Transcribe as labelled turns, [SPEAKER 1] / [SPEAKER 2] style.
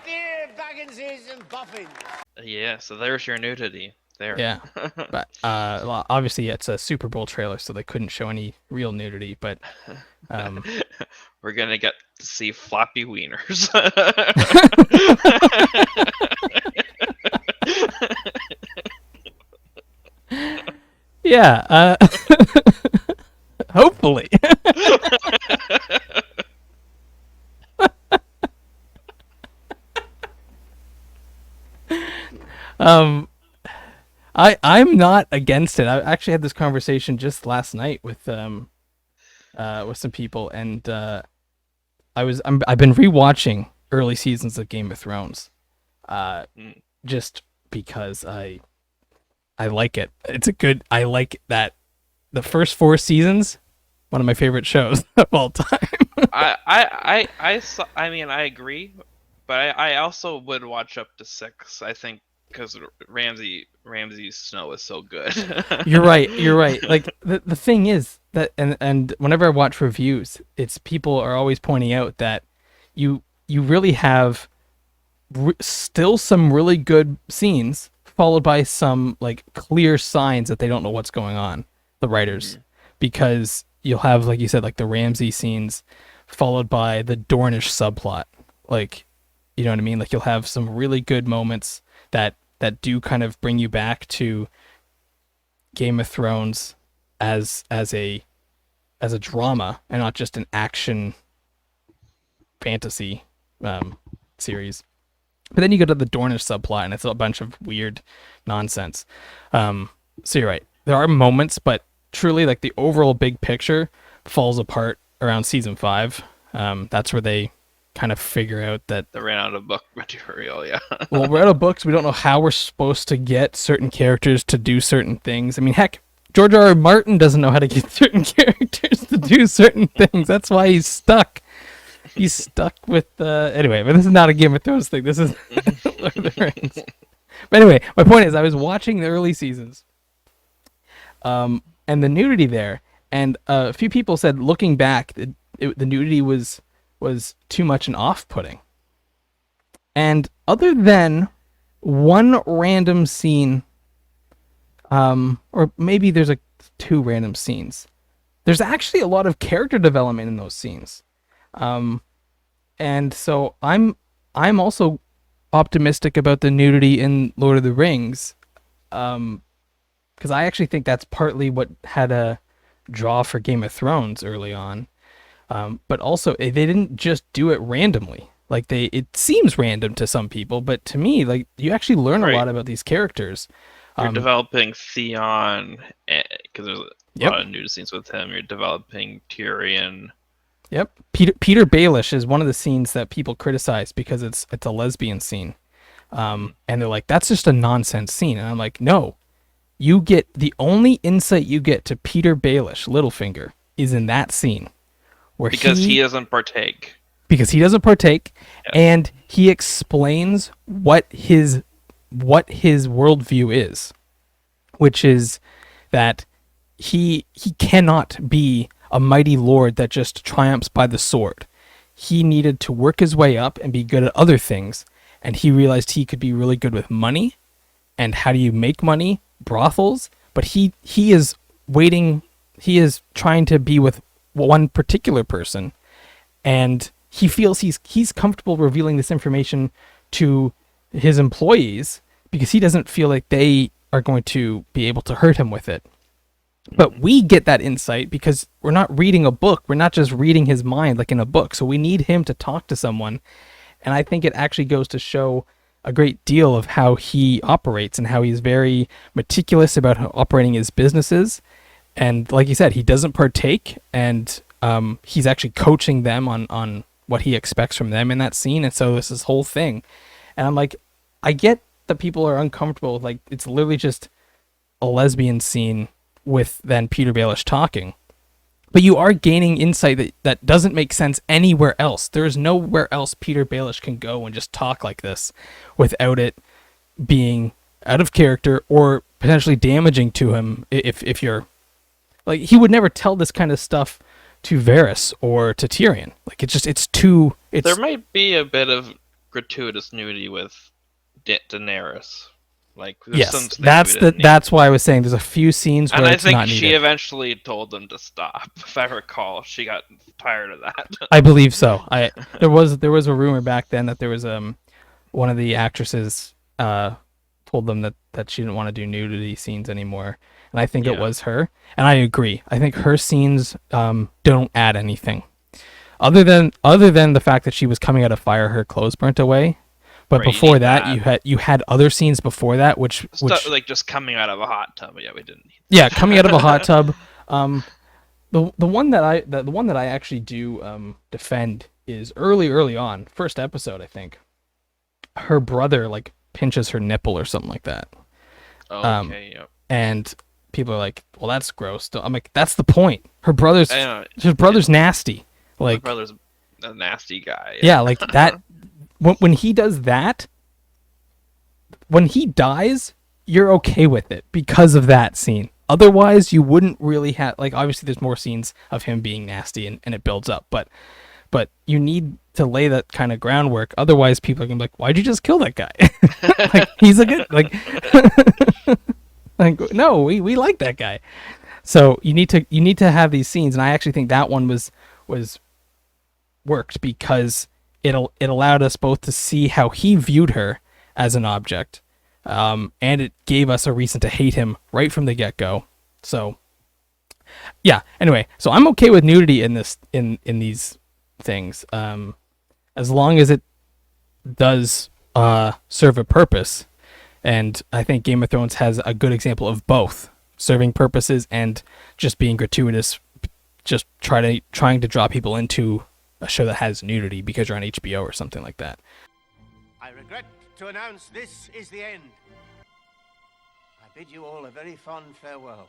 [SPEAKER 1] dear Bagginses and Boffins.
[SPEAKER 2] Yeah, so there's your nudity. There.
[SPEAKER 3] Yeah, but well, obviously it's a Super Bowl trailer, so they couldn't show any real nudity. But
[SPEAKER 2] We're gonna get to see floppy wieners.
[SPEAKER 3] yeah, hopefully. I'm not against it. I actually had this conversation just last night with some people, and I've been rewatching early seasons of Game of Thrones, just because I like it. I like that the first 4 seasons, one of my favorite shows of all time.
[SPEAKER 2] I mean, I agree, but I also would watch up to 6. I think because Ramsay's Snow is so good.
[SPEAKER 3] You're right. Like the thing is that, and whenever I watch reviews, it's people are always pointing out that you really have still some really good scenes followed by some like clear signs that they don't know what's going on, the writers, because you'll have, like you said, like the Ramsay scenes followed by the Dornish subplot. Like, you know what I mean? Like you'll have some really good moments that do kind of bring you back to Game of Thrones as a drama and not just an action fantasy series. But then you go to the Dornish subplot and it's a bunch of weird nonsense. So you're right. There are moments, but truly like the overall big picture falls apart around season 5. That's where they kind of figure out that
[SPEAKER 2] they ran out of book material. Yeah.
[SPEAKER 3] Well, we're out of books. We don't know how we're supposed to get certain characters to do certain things. I mean, heck, George R.R. Martin doesn't know how to get certain characters to do certain things. That's why he's stuck. He's stuck with anyway, but this is not a Game of Thrones thing. This is Lord of the Rings. But anyway, my point is I was watching the early seasons and the nudity there, and a few people said looking back the nudity was too much and off-putting. And other than one random scene, or maybe there's 2 random scenes, there's actually a lot of character development in those scenes. And so I'm also optimistic about the nudity in Lord of the Rings, because I actually think that's partly what had a draw for Game of Thrones early on. But also they didn't just do it randomly. Like it seems random to some people, but to me, like you actually learn a lot about these characters.
[SPEAKER 2] You're developing Theon, because there's a lot of nudity scenes with him. You're developing Tyrion.
[SPEAKER 3] Yep. Peter Baelish is one of the scenes that people criticize because it's a lesbian scene. And they're like, that's just a nonsense scene. And I'm like, no, you get the only insight you get to Peter Baelish, Littlefinger, is in that scene.
[SPEAKER 2] Because he doesn't partake.
[SPEAKER 3] Because he doesn't partake, and he explains what his worldview is, which is that he cannot be a mighty lord that just triumphs by the sword. He needed to work his way up and be good at other things, and he realized he could be really good with money, and how do you make money? Brothels. But he is trying to be with one particular person, and he feels he's comfortable revealing this information to his employees because he doesn't feel like they are going to be able to hurt him with it. But we get that insight because we're not reading a book. We're not just reading his mind like in a book. So we need him to talk to someone. And I think it actually goes to show a great deal of how he operates and how he's very meticulous about how operating his businesses. And like you said, he doesn't partake, and he's actually coaching them on what he expects from them in that scene. And so this whole thing. And I'm like, I get that people are uncomfortable with, like, it's literally just a lesbian scene with then Peter Baelish talking. But you are gaining insight that doesn't make sense anywhere else. There is nowhere else Peter Baelish can go and just talk like this without it being out of character or potentially damaging to him if you're... Like, he would never tell this kind of stuff to Varys or to Tyrion. Like, it's too...
[SPEAKER 2] There might be a bit of gratuitous nudity with Daenerys. Like, there's some
[SPEAKER 3] Yes,
[SPEAKER 2] things we didn't need.
[SPEAKER 3] that's why I was saying there's a few scenes where
[SPEAKER 2] And I
[SPEAKER 3] it's
[SPEAKER 2] think
[SPEAKER 3] not
[SPEAKER 2] she
[SPEAKER 3] needed.
[SPEAKER 2] eventually told them to stop. If I recall, she got tired of that.
[SPEAKER 3] I believe so. There was a rumor back then that there was one of the actresses told them that she didn't want to do nudity scenes anymore, and I think it
[SPEAKER 2] Yeah.
[SPEAKER 3] was her. And I agree. I think her scenes don't add anything other than the fact that she was coming out of fire, her clothes burnt away. But
[SPEAKER 2] Right, you
[SPEAKER 3] before
[SPEAKER 2] need
[SPEAKER 3] that,
[SPEAKER 2] that.
[SPEAKER 3] you had other scenes before that, which
[SPEAKER 2] Stuff, like just coming out of a hot tub. Yeah, we didn't need.
[SPEAKER 3] yeah, coming out of a hot tub. The one that I actually do defend is early on, first episode, I think. Her brother like pinches her nipple or something like that,
[SPEAKER 2] Okay, yep.
[SPEAKER 3] and people are like, "Well, that's gross." I'm like, "That's the point. Her brother's
[SPEAKER 2] I know,
[SPEAKER 3] his brother's nasty.
[SPEAKER 2] my
[SPEAKER 3] Like,
[SPEAKER 2] brother's a nasty guy.
[SPEAKER 3] yeah, like that. When he does that, when he dies, you're okay with it because of that scene. Otherwise, you wouldn't really have, like, obviously there's more scenes of him being nasty and it builds up, but you need to lay that kind of groundwork. Otherwise, people are gonna be like, "Why'd you just kill that guy?" Like, he's a good, like, like, no, we like that guy. So you need to have these scenes, and I actually think that one was worked because it allowed us both to see how he viewed her as an object, and it gave us a reason to hate him right from the get-go. So yeah, anyway, so I'm okay with nudity in these things, as long as it does serve a purpose. And I think Game of Thrones has a good example of both serving purposes and just being gratuitous, just trying to draw people into a show that has nudity because you're on HBO or something like that.
[SPEAKER 1] I regret to announce this is the end. I bid you all a very fond farewell.